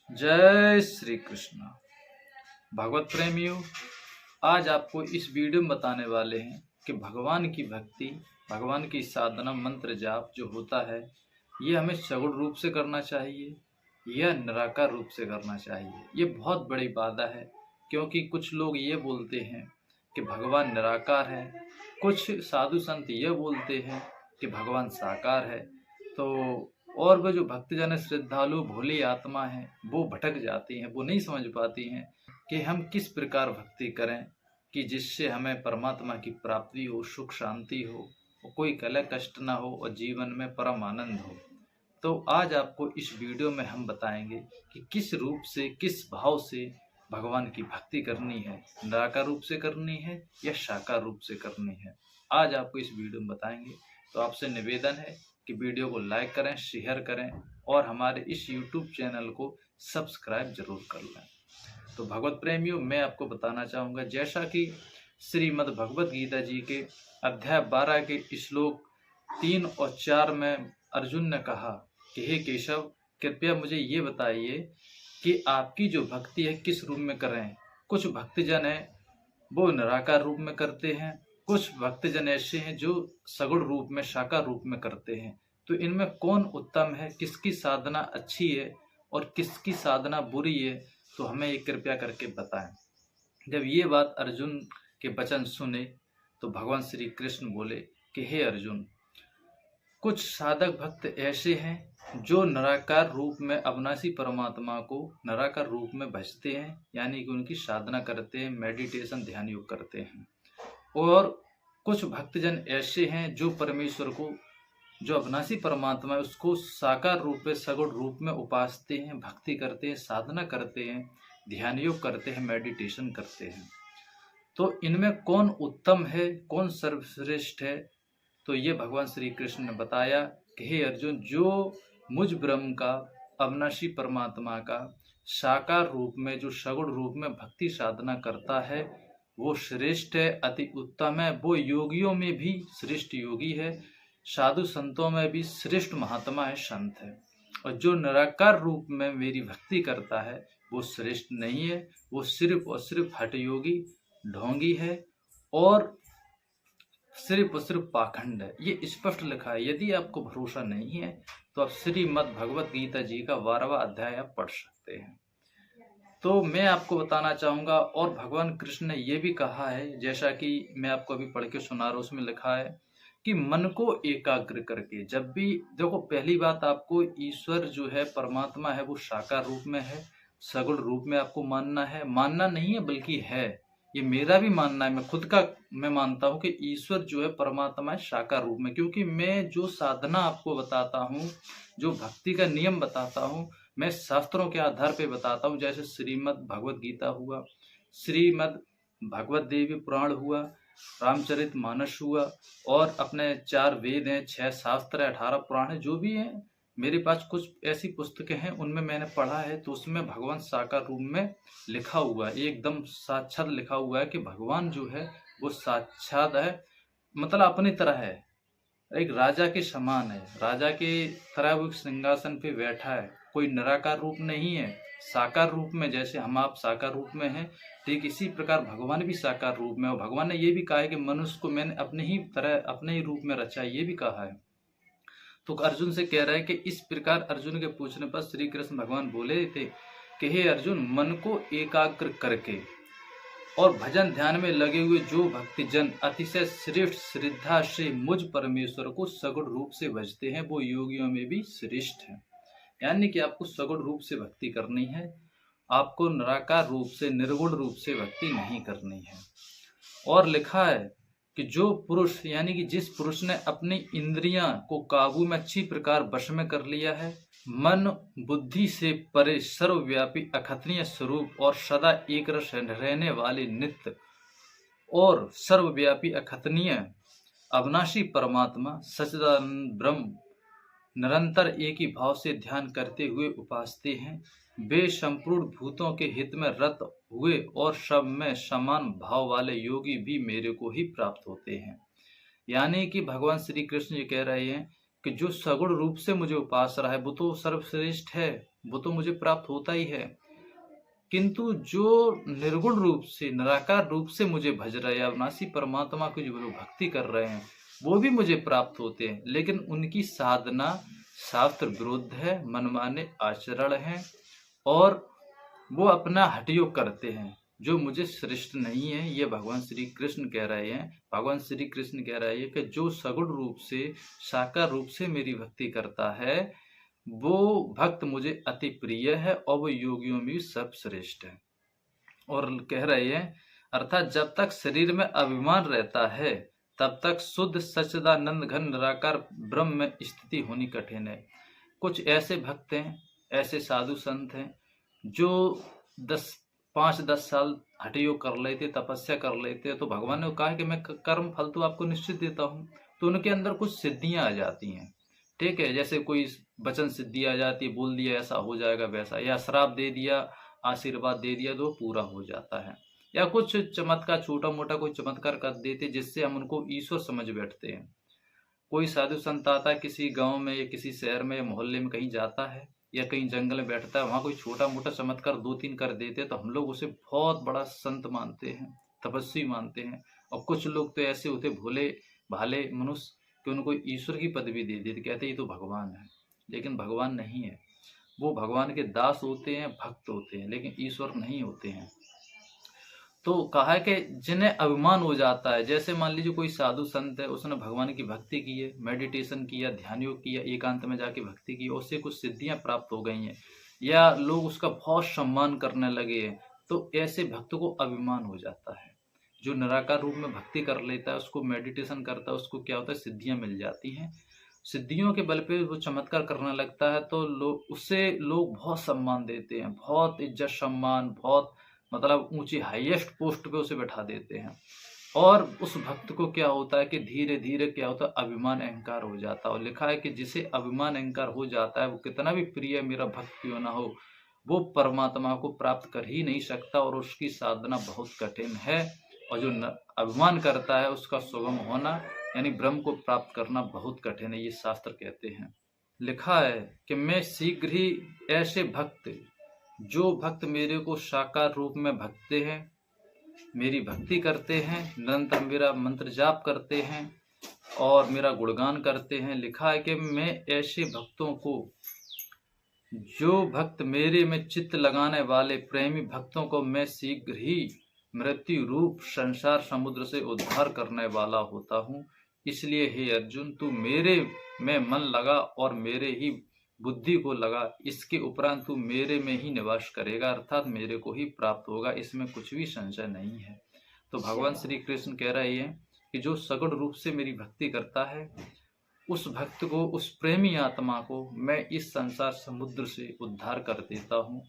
जय श्री कृष्ण। भगवत प्रेमियों, आज आपको इस वीडियो में बताने वाले हैं कि भगवान की भक्ति, भगवान की साधना, मंत्र जाप जो होता है ये हमें सगुण रूप से करना चाहिए या निराकार रूप से करना चाहिए। ये बहुत बड़ी बाधा है, क्योंकि कुछ लोग ये बोलते हैं कि भगवान निराकार है, कुछ साधु संत ये बोलते हैं कि भगवान साकार है। तो और वो जो भक्तजन श्रद्धालु भोली आत्मा है वो भटक जाती हैं, वो नहीं समझ पाती हैं कि हम किस प्रकार भक्ति करें कि जिससे हमें परमात्मा की प्राप्ति हो, सुख शांति हो, कोई कलह कष्ट ना हो और जीवन में परम आनंद हो। तो आज आपको इस वीडियो में हम बताएंगे कि किस रूप से, किस भाव से भगवान की भक्ति करनी है, निराकार रूप से करनी है या साकार रूप से करनी है। आज आपको इस वीडियो में बताएंगे। तो आपसे निवेदन है कि वीडियो को लाइक करें, शेयर करें और हमारे इस YouTube चैनल को सब्सक्राइब जरूर कर लें। तो भगवत प्रेमियों, मैं आपको बताना चाहूँगा, जैसा कि श्रीमद् भगवत गीता जी के अध्याय 12 के श्लोक 3 और 4 में अर्जुन ने कहा कि हे केशव, कृपया मुझे ये बताइए कि आपकी जो भक्ति है किस रूप में करें। कुछ भक्तजन हैं वो निराकार रूप में करते हैं, कुछ भक्तजन ऐसे हैं जो सगुण रूप में, साकार रूप में करते हैं। तो इनमें कौन उत्तम है, किसकी साधना अच्छी है और किसकी साधना बुरी है, तो हमें ये कृपया करके बताएं। जब ये बात अर्जुन के वचन सुने तो भगवान श्री कृष्ण बोले कि हे अर्जुन, कुछ साधक भक्त ऐसे हैं जो निराकार रूप में अविनाशी परमात्मा को निराकार रूप में भजते हैं, यानी कि उनकी साधना करते हैं, मेडिटेशन, ध्यान योग करते हैं। और कुछ भक्तजन ऐसे हैं जो परमेश्वर को, जो अविनाशी परमात्मा है, उसको साकार रूप में, सगुण रूप में उपासते हैं, भक्ति करते हैं, साधना करते हैं, ध्यान योग करते हैं, मेडिटेशन करते हैं। तो इनमें कौन उत्तम है, कौन सर्वश्रेष्ठ है, तो ये भगवान श्री कृष्ण ने बताया कि हे अर्जुन, जो मुझ ब्रह्म का, अविनाशी परमात्मा का साकार रूप में, जो सगुण रूप में भक्ति साधना करता है वो श्रेष्ठ है, अति उत्तम है। वो योगियों में भी श्रेष्ठ योगी है, साधु संतों में भी श्रेष्ठ महात्मा है, संत है। और जो निराकार रूप में मेरी भक्ति करता है वो श्रेष्ठ नहीं है, वो सिर्फ और सिर्फ हठ योगी, ढोंगी है और सिर्फ और सिर्फ पाखंड है। ये स्पष्ट लिखा है। यदि आपको भरोसा नहीं है तो आप श्रीमद् भगवत गीता जी का 12वां अध्याय आप पढ़ सकते हैं। तो मैं आपको बताना चाहूंगा, और भगवान कृष्ण ने यह भी कहा है, जैसा कि मैं आपको अभी पढ़ के सुना रहा हूं, उसमें लिखा है कि मन को एकाग्र करके, जब भी देखो, पहली बात आपको ईश्वर जो है, परमात्मा है, वो साकार रूप में है, सगुण रूप में आपको मानना है। मानना नहीं है बल्कि है, ये मेरा भी मानना है, मैं खुद का मैं मानता हूँ कि ईश्वर जो है परमात्मा है साकार रूप में। क्योंकि मैं जो साधना आपको बताता हूँ, जो भक्ति का नियम बताता हूँ, मैं शास्त्रों के आधार पे बताता हूँ। जैसे श्रीमद् भगवत गीता हुआ, श्रीमद् भगवत देवी पुराण हुआ, रामचरित मानस हुआ, और अपने 4 वेद हैं, 6 शास्त्र है, 18 पुराण है, जो भी है मेरे पास कुछ ऐसी पुस्तकें हैं, उनमें मैंने पढ़ा है। तो उसमें भगवान साकार रूप में लिखा हुआ है, एकदम साक्षात लिखा हुआ है कि भगवान जो है वो साक्षात है, मतलब अपनी तरह है, एक राजा के समान है, राजा के तरह वो सिंहासन पे बैठा है। कोई निराकार रूप नहीं है, साकार रूप में, जैसे हम आप साकार रूप में हैं, ठीक इसी प्रकार भगवान भी साकार रूप में। और भगवान ने ये भी कहा है कि मनुष्य को मैंने अपने ही तरह, अपने ही रूप में रचा है, ये भी कहा है। तो अर्जुन से कह रहा है कि इस प्रकार अर्जुन के पूछने पर श्री कृष्ण भगवान बोले थे कि हे अर्जुन, मन को एकाग्र करके और भजन ध्यान में लगे हुए जो भक्तजन अतिशय श्रेष्ठ श्रद्धा से मुझ परमेश्वर को सगुण रूप से भजते हैं, वो योगियों में भी श्रेष्ठ है। यानी कि आपको सगुण रूप से भक्ति करनी है, आपको निराकार रूप से, निर्गुण रूप से भक्ति नहीं करनी है। और लिखा है कि जो पुरुष, यानी कि जिस पुरुष ने अपनी इंद्रियां को काबू में अच्छी प्रकार वश में कर लिया है, मन बुद्धि से परे सर्वव्यापी अखतनीय स्वरूप और सदा एक रस रहने वाले नित्य और सर्वव्यापी अखतनीय अविनाशी परमात्मा सच्चिदानंद ब्रह्म निरंतर एक ही भाव से ध्यान करते हुए उपासते हैं, वे संपूर्ण भूतों के हित में रत हुए और सब में समान भाव वाले योगी भी मेरे को ही प्राप्त होते हैं। यानी कि भगवान श्री कृष्ण ये कह रहे हैं कि जो सगुण रूप से मुझे उपास रहा है वो तो सर्वश्रेष्ठ है, वो तो मुझे प्राप्त होता ही है, किंतु जो निर्गुण रूप से निराकार रूप से मुझे भज रहे हैं, अविनाशी परमात्मा की जो भक्ति कर रहे हैं, वो भी मुझे प्राप्त होते हैं, लेकिन उनकी साधना शास्त्र विरुद्ध है, मनमाने आचरण है और वो अपना हठयोग करते हैं, जो मुझे श्रेष्ठ नहीं है। ये भगवान श्री कृष्ण कह रहे हैं। भगवान श्री कृष्ण कह रहे हैं कि जो सगुण रूप से साकार रूप से मेरी भक्ति करता है, वो भक्त मुझे अति प्रिय है और वो योगियों में भी सर्वश्रेष्ठ है। और कह रहे हैं अर्थात जब तक शरीर में अभिमान रहता है, तब तक शुद्ध सच्चिदानंद घन निराकार ब्रह्म में स्थिति होनी कठिन है। कुछ ऐसे भक्त हैं, ऐसे साधु संत हैं जो 5-10 साल हठयोग कर लेते, तपस्या कर लेते, तो भगवान ने कहा कि मैं कर्म फल तो आपको निश्चित देता हूँ, तो उनके अंदर कुछ सिद्धियां आ जाती हैं। ठीक है, जैसे कोई वचन सिद्धि आ जाती, बोल दिया ऐसा हो जाएगा वैसा, या श्राप दे दिया, आशीर्वाद दे दिया तो पूरा हो जाता है, या कुछ चमत्कार, छोटा मोटा कोई चमत्कार कर देते जिससे हम उनको ईश्वर समझ बैठते हैं। कोई साधु संत आता है किसी गांव में या किसी शहर में या मोहल्ले में कहीं जाता है या कहीं जंगल में बैठता है, वहां कोई छोटा मोटा चमत्कार 2-3 कर देते हैं तो हम लोग उसे बहुत बड़ा संत मानते हैं, तपस्वी मानते हैं। और कुछ लोग तो ऐसे होते भोले भाले मनुष्य कि उनको ईश्वर की पदवी दे देते, कहते ये तो भगवान है, लेकिन भगवान नहीं है। वो भगवान के दास होते हैं, भक्त होते हैं, लेकिन ईश्वर नहीं होते हैं। तो कहा है कि जिन्हें अभिमान हो जाता है, जैसे मान लीजिए कोई साधु संत है, उसने भगवान की भक्ति की है, मेडिटेशन किया, ध्यान योग किया, एकांत में जाके भक्ति की, उससे कुछ सिद्धियां प्राप्त हो गई हैं या लोग उसका बहुत सम्मान करने लगे हैं, तो ऐसे भक्त को अभिमान हो जाता है। जो निराकार रूप में भक्ति कर लेता है, उसको मेडिटेशन करता है, उसको क्या होता है, सिद्धियां मिल जाती हैं। सिद्धियों के बल पे वो चमत्कार करने लगता है तो उससे लोग बहुत सम्मान देते हैं, बहुत इज्जत सम्मान, बहुत मतलब ऊंची हाईएस्ट पोस्ट पे उसे बैठा देते हैं। और उस भक्त को क्या होता है कि धीरे धीरे क्या होता है, अभिमान अहंकार हो जाता है। और लिखा है कि जिसे अभिमान अहंकार हो जाता है, वो कितना भी प्रिय मेरा भक्त क्यों ना हो, वो परमात्मा को प्राप्त कर ही नहीं सकता और उसकी साधना बहुत कठिन है। और जो अभिमान करता है उसका सुगम होना यानी ब्रह्म को प्राप्त करना बहुत कठिन है, ये शास्त्र कहते हैं। लिखा है कि मैं शीघ्र ही ऐसे भक्त, जो भक्त मेरे को साकार रूप में भक्ते हैं, मेरी भक्ति करते हैं, निरंतर मेरा मंत्र जाप करते हैं और मेरा गुणगान करते हैं। लिखा है कि मैं ऐसे भक्तों को, जो भक्त मेरे में चित्त लगाने वाले प्रेमी भक्तों को मैं शीघ्र ही मृत्यु रूप संसार समुद्र से उद्धार करने वाला होता हूँ। इसलिए हे अर्जुन, तू मेरे में मन लगा और मेरे ही बुद्धि को लगा, इसके उपरांत तू मेरे में ही निवास करेगा, अर्थात मेरे को ही प्राप्त होगा, इसमें कुछ भी संशय नहीं है। तो भगवान श्री कृष्ण कह रहे हैं कि जो सगुण रूप से मेरी भक्ति करता है, उस भक्त को, उस प्रेमी आत्मा को मैं इस संसार समुद्र से उद्धार कर देता हूँ,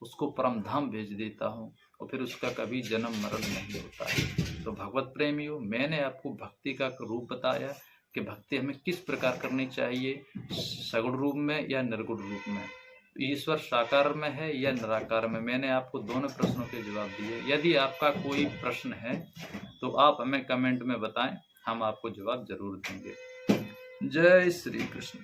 उसको परम धाम भेज देता हूँ और फिर उसका कभी जन्म मरण नहीं होता है। तो भगवत प्रेमियों, मैंने आपको भक्ति का रूप बताया कि भक्ति हमें किस प्रकार करनी चाहिए, सगुण रूप में या निर्गुण रूप में, ईश्वर साकार में है या निराकार में। मैंने आपको दोनों प्रश्नों के जवाब दिए। यदि आपका कोई प्रश्न है तो आप हमें कमेंट में बताएं, हम आपको जवाब जरूर देंगे। जय श्री कृष्ण।